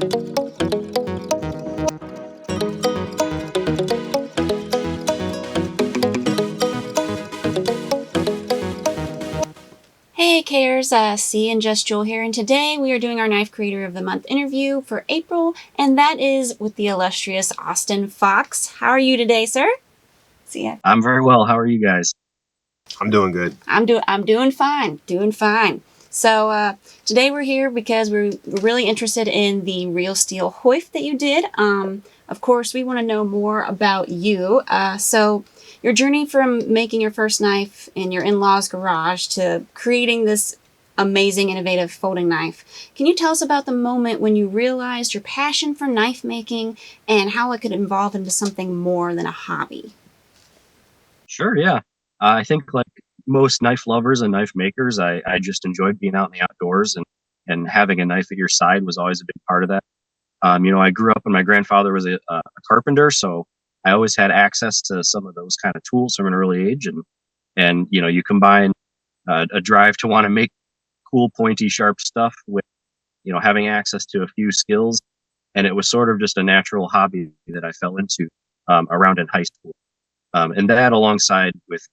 Hey Cares, Cee and Just Jul here, and today we are doing our Knife Creator of the Month interview for April, and that is with the illustrious Austin Fox. How are you today, sir? See ya. I'm very well. How are you guys? I'm doing good. I'm doing fine. So today we're here because we're really interested in the Real Steel Hoeft that you did. Of course, we want to know more about you. So your journey from making your first knife in your in-laws' garage to creating this amazing, innovative folding knife. Can you tell us about the moment when you realized your passion for knife making and how it could evolve into something more than a hobby? Sure, yeah. I think like most knife lovers and knife makers, I just enjoyed being out in the outdoors and having a knife at your side was always a big part of that. I grew up and my grandfather was a carpenter, so I always had access to some of those kind of tools from an early age. And you combine a drive to want to make cool, pointy, sharp stuff with, having access to a few skills. And it was sort of just a natural hobby that I fell into around in high school. And that alongside with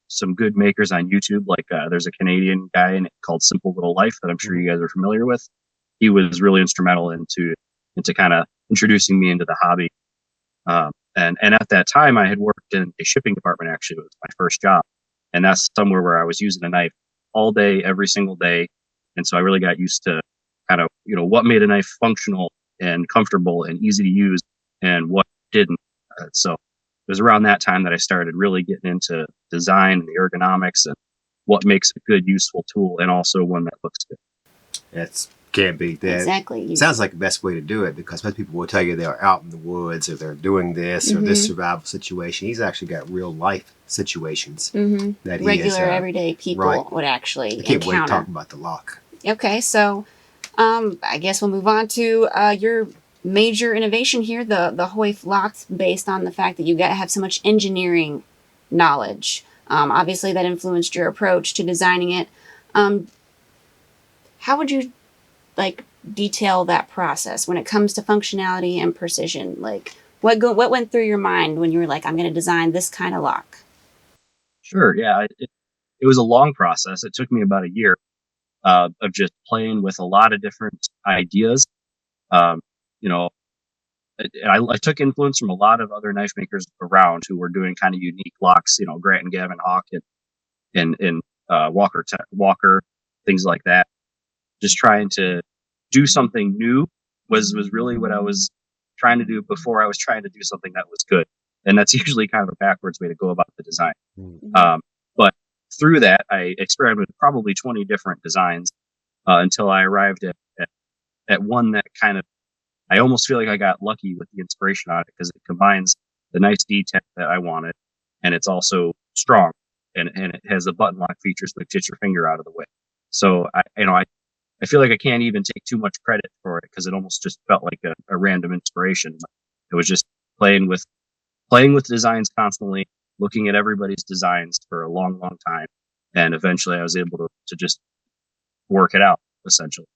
some good makers on YouTube, like there's a Canadian guy called Simple Little Life that I'm sure you guys are familiar with. He was really instrumental into kind of introducing me into the hobby. And at that time, I had worked in a shipping department. Actually, it was my first job, and that's somewhere where I was using a knife all day, every single day. And so I really got used to kind of what made a knife functional and comfortable and easy to use, and what didn't. So it was around that time that I started really getting into design and the ergonomics and what makes a good, useful tool, and also one that looks good. That's can't beat that. Exactly. Sounds like the best way to do it, because most people will tell you they're out in the woods or they're doing this or this survival situation. He's actually got real life situations that he regular, is, everyday people would actually I can't wait to encounter. talk about the lock. Okay, so I guess we'll move on to your major innovation here, the Hoeft Lock, based on the fact that you got to have so much engineering knowledge. Obviously, that influenced your approach to designing it. How would you detail that process when it comes to functionality and precision? Like, what went through your mind when you were like, I'm going to design this kind of lock? Sure, yeah. It was a long process. It took me about a year of just playing with a lot of different ideas. Um, you know, I took influence from a lot of other knife makers around who were doing kind of unique locks. Grant and Gavin Hawk and Walker, things like that. Just trying to do something new was really what I was trying to do before I was trying to do something that was good. And that's usually kind of a backwards way to go about the design. But through that, I experimented with probably 20 different designs until I arrived at one that kind of, I almost feel like I got lucky with the inspiration on it, because it combines the nice detail that I wanted, and it's also strong, and it has the button lock features that get your finger out of the way. So I feel like I can't even take too much credit for it, because it almost just felt like a random inspiration. It was just playing with designs constantly, looking at everybody's designs for a long, long time, and eventually I was able to just work it out, essentially.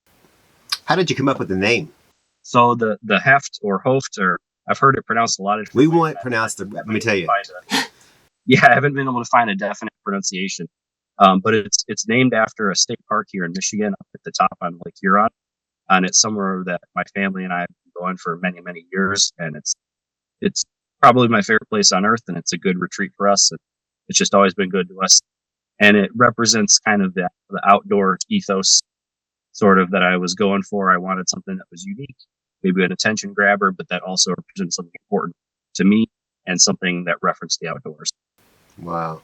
How did you come up with the name? So the heft or Hoeft, or I've heard it pronounced a lot of different ways. We won't pronounce the. Let me tell you. Yeah, I haven't been able to find a definite pronunciation. But it's named after a state park here in Michigan, up at the top on Lake Huron, and it's somewhere that my family and I have been going for many, many years, and it's probably my favorite place on earth, and it's a good retreat for us. And it's just always been good to us, and it represents kind of the outdoor ethos, sort of, that I was going for. I wanted something that was unique, maybe an attention grabber, but that also represents something important to me and something that referenced the outdoors. Wow.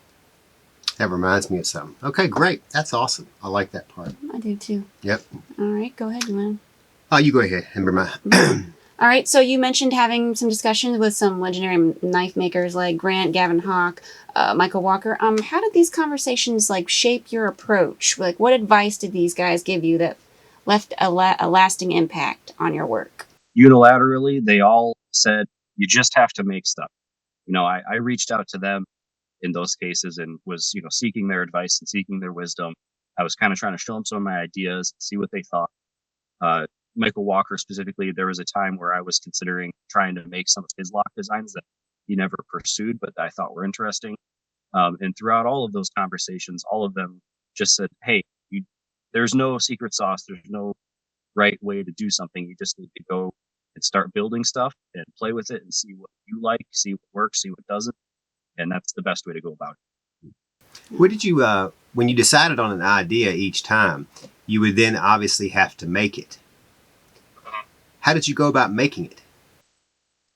That reminds me of something. Okay, great. That's awesome. I like that part. I do too. Yep. All right, go ahead, man. Oh, you go ahead. All right, so you mentioned having some discussions with some legendary knife makers like Grant, Gavin Hawk, Michael Walker. How did these conversations shape your approach? Like, what advice did these guys give you that left a lasting impact on your work? Unilaterally, they all said, you just have to make stuff. I reached out to them in those cases and was, seeking their advice and seeking their wisdom. I was kind of trying to show them some of my ideas, see what they thought. Michael Walker specifically, there was a time where I was considering trying to make some of his lock designs that he never pursued, but that I thought were interesting. And throughout all of those conversations, all of them just said, hey, there's no secret sauce. There's no right way to do something. You just need to go and start building stuff and play with it and see what you like, see what works, see what doesn't. And that's the best way to go about it. What did you, when you decided on an idea each time, you would then obviously have to make it. How did you go about making it?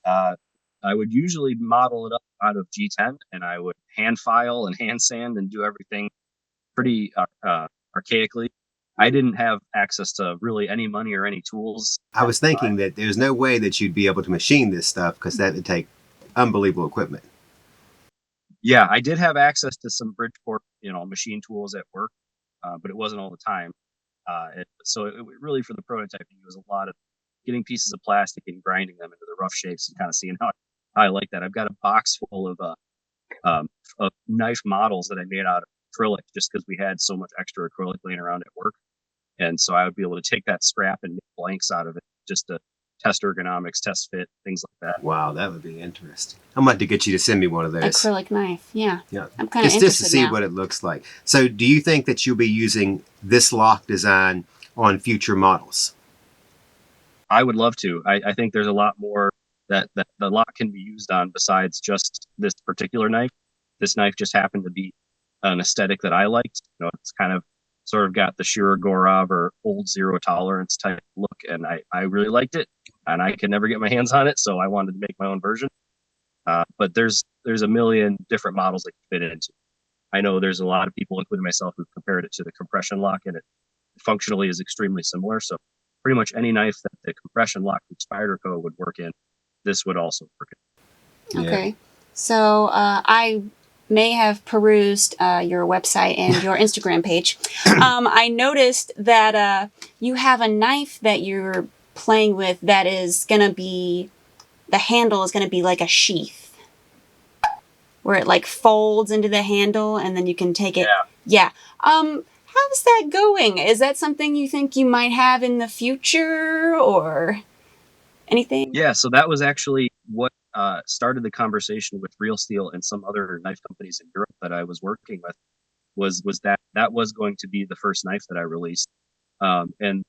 I would usually model it up out of G10, and I would hand file and hand sand and do everything pretty archaically. I didn't have access to really any money or any tools. I was thinking that there's no way that you'd be able to machine this stuff because that would take unbelievable equipment. Yeah, I did have access to some Bridgeport, machine tools at work, but it wasn't all the time. So it really, for the prototyping, it was a lot of getting pieces of plastic and grinding them into the rough shapes and kind of seeing how I like that. I've got a box full of knife models that I made out of acrylic just because we had so much extra acrylic laying around at work. And so I would be able to take that scrap and make blanks out of it just to test ergonomics, test fit, things like that. Wow, that would be interesting. I'm going to get you to send me one of those. Acrylic knife, yeah. I'm kind of interested just to see what it looks like. So do you think that you'll be using this lock design on future models? I would love to. I think there's a lot more that the lock can be used on besides just this particular knife. This knife just happened to be an aesthetic that I liked. It's kind of sort of got the Shira Gorov or old zero tolerance type look, and I really liked it, and I could never get my hands on it, so I wanted to make my own version. But there's a million different models that can fit into. I know there's a lot of people, including myself, who've compared it to the compression lock, and it functionally is extremely similar. So pretty much any knife that the compression lock from Spyderco would work in, this would also work in. Okay. So I may have perused your website and your Instagram page. I noticed that you have a knife that you're playing with that is going to be, the handle is going to be like a sheath, where it like folds into the handle and then you can take it. Yeah. How's that going? Is that something you think you might have in the future or anything? Yeah, so that was actually what started the conversation with Real Steel and some other knife companies in Europe that I was working with. Was that was going to be the first knife that I released, and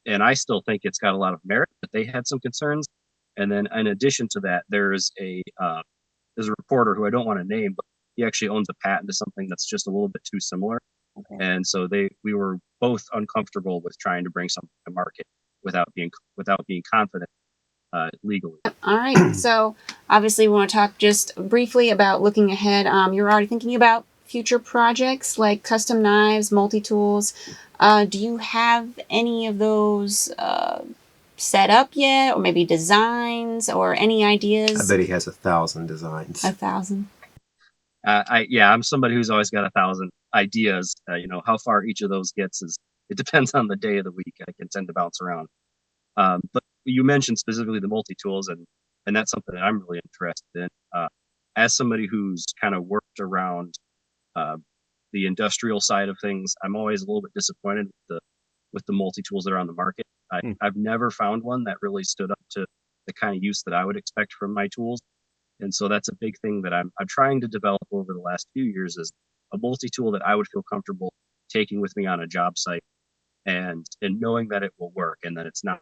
I still think it's got a lot of merit, but they had some concerns. And then in addition to that, there's a reporter who I don't want to name, but he actually owns a patent to something that's just a little bit too similar. Okay. And so we were both uncomfortable with trying to bring something to market without being confident legally. All right. So obviously we want to talk just briefly about looking ahead. You're already thinking about future projects like custom knives, multi-tools. Do you have any of those set up yet, or maybe designs or any ideas? I bet he has 1,000 designs. 1,000. I'm somebody who's always got 1,000 ideas. How far each of those gets it depends on the day of the week. I can tend to bounce around. But you mentioned specifically the multi-tools, and that's something that I'm really interested in. As somebody who's kind of worked around the industrial side of things, I'm always a little bit disappointed with the multi-tools that are on the market. I've never found one that really stood up to the kind of use that I would expect from my tools. And so that's a big thing that I'm trying to develop over the last few years, is a multi-tool that I would feel comfortable taking with me on a job site and knowing that it will work, and that it's not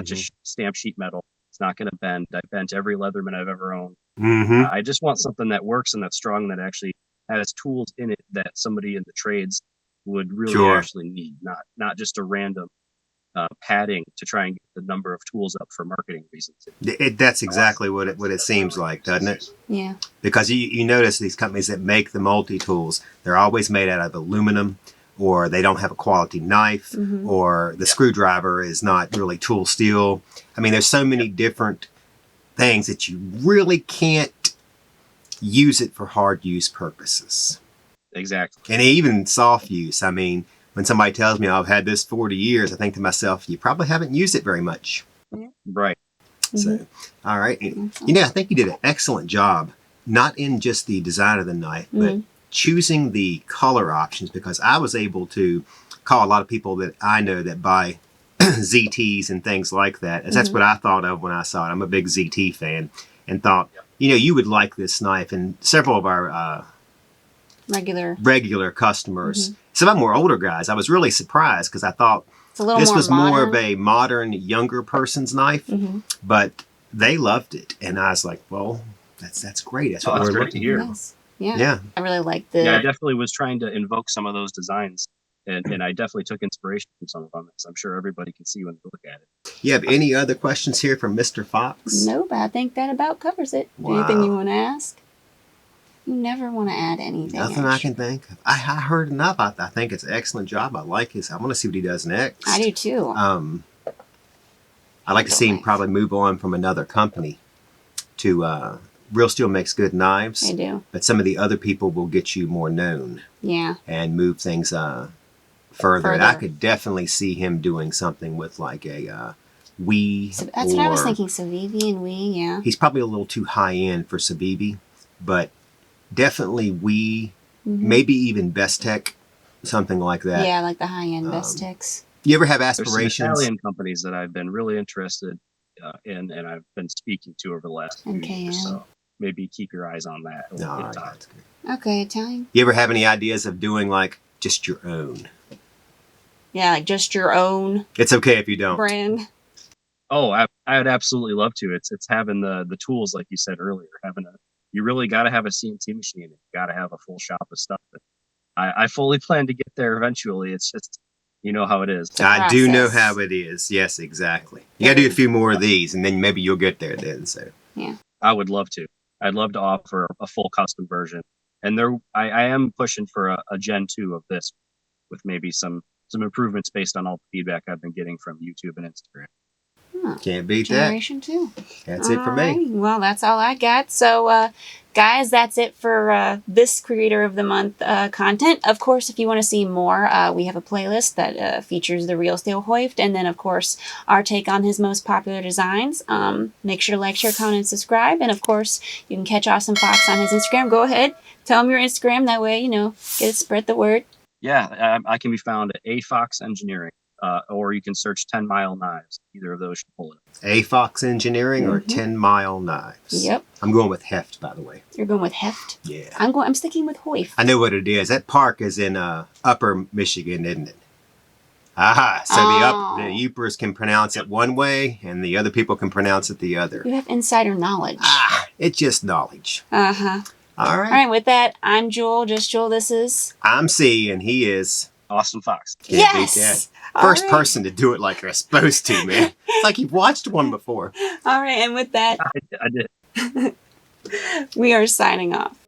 just stamped sheet metal. It's not going to bend. I've bent every Leatherman I've ever owned. I just want something that works and that's strong, that actually has tools in it that somebody in the trades would really actually need, not just a random padding to try and get the number of tools up for marketing reasons. That's exactly what it seems like, doesn't it? Yeah. Because you notice these companies that make the multi-tools, they're always made out of aluminum, or they don't have a quality knife, or the screwdriver is not really tool steel. I mean, there's so many different things that you really can't use it for hard use purposes. Exactly. And even soft use. I mean, when somebody tells me I've had this 40 years, I think to myself, you probably haven't used it very much. Right. So, all right. I think you did an excellent job, not in just the design of the knife, but choosing the color options, because I was able to call a lot of people that I know that buy ZTs and things like that. That's what I thought of when I saw it. I'm a big ZT fan, and thought, you would like this knife. And several of our regular customers, some of them were older guys. I was really surprised because I thought this was more of a modern, younger person's knife, but they loved it, and I was like, well, that's great. That's what we're looking to hear. Yes. Yeah. I really like the. Yeah, I definitely was trying to invoke some of those designs, and I definitely took inspiration from some of them. So I'm sure everybody can see when they look at it. You have any other questions here from Mr. Fox? Nope, I think that about covers it. Wow. Anything you want to ask? You never want to add anything. Nothing I can think of. I heard enough. I think it's an excellent job. I like his. I want to see what he does next. I do too. I'd like to see him probably move on from another company to Real Steel makes good knives. They do. But some of the other people will get you more known. Yeah. And move things further. And I could definitely see him doing something with like a Wii. So that's what I was thinking. Civivi and Wii, yeah. He's probably a little too high end for Civivi, but definitely Wii, maybe even Best Tech, something like that. Yeah, like the high end Best Techs. You ever have There's aspirations? some Italian companies that I've been really interested in, and I've been speaking to over the last few years. So maybe keep your eyes on that. That's good. Okay, Italian. You ever have any ideas of doing like just your own? Yeah, like just your own. It's okay if you don't. Brand. Oh, I would absolutely love to. It's having the tools, like you said earlier. You really got to have a CNC machine. You got to have a full shop of stuff. I fully plan to get there eventually. It's just, you know how it is. I do know how it is. Yes, exactly. You got to do a few more of these, and then maybe you'll get there then. So yeah, I would love to. I'd love to offer a full custom version, and I am pushing for a Gen 2 of this, with maybe some improvements based on all the feedback I've been getting from YouTube and Instagram. Can't beat Generation that. 2. That's it for me. Well, that's all I got. So, guys, that's it for this Creator of the Month content. Of course, if you want to see more, we have a playlist that features the Real Steel Hoeft, and then, of course, our take on his most popular designs. Make sure to like, share, comment, and subscribe. And, of course, you can catch Awesome Fox on his Instagram. Go ahead. Tell him your Instagram. That way, spread the word. Yeah, I can be found at AFox Engineering. Or you can search 10 Mile Knives. Either of those should pull it up. AFox Engineering or 10 Mile Knives. Yep. I'm going with Heft, by the way. You're going with Heft? Yeah. I'm sticking with Hoeft. I know what it is. That park is in Upper Michigan, isn't it? Aha. So the Upers can pronounce it one way, and the other people can pronounce it the other. You have insider knowledge. It's just knowledge. Uh-huh. All right. All right, with that, I'm Jul, just Jul. This is... I'm Cee, and he is... Awesome Fox. Can't beat that. First person to do it like you're supposed to, man. It's like you've watched one before. All right, and with that... I did. We are signing off.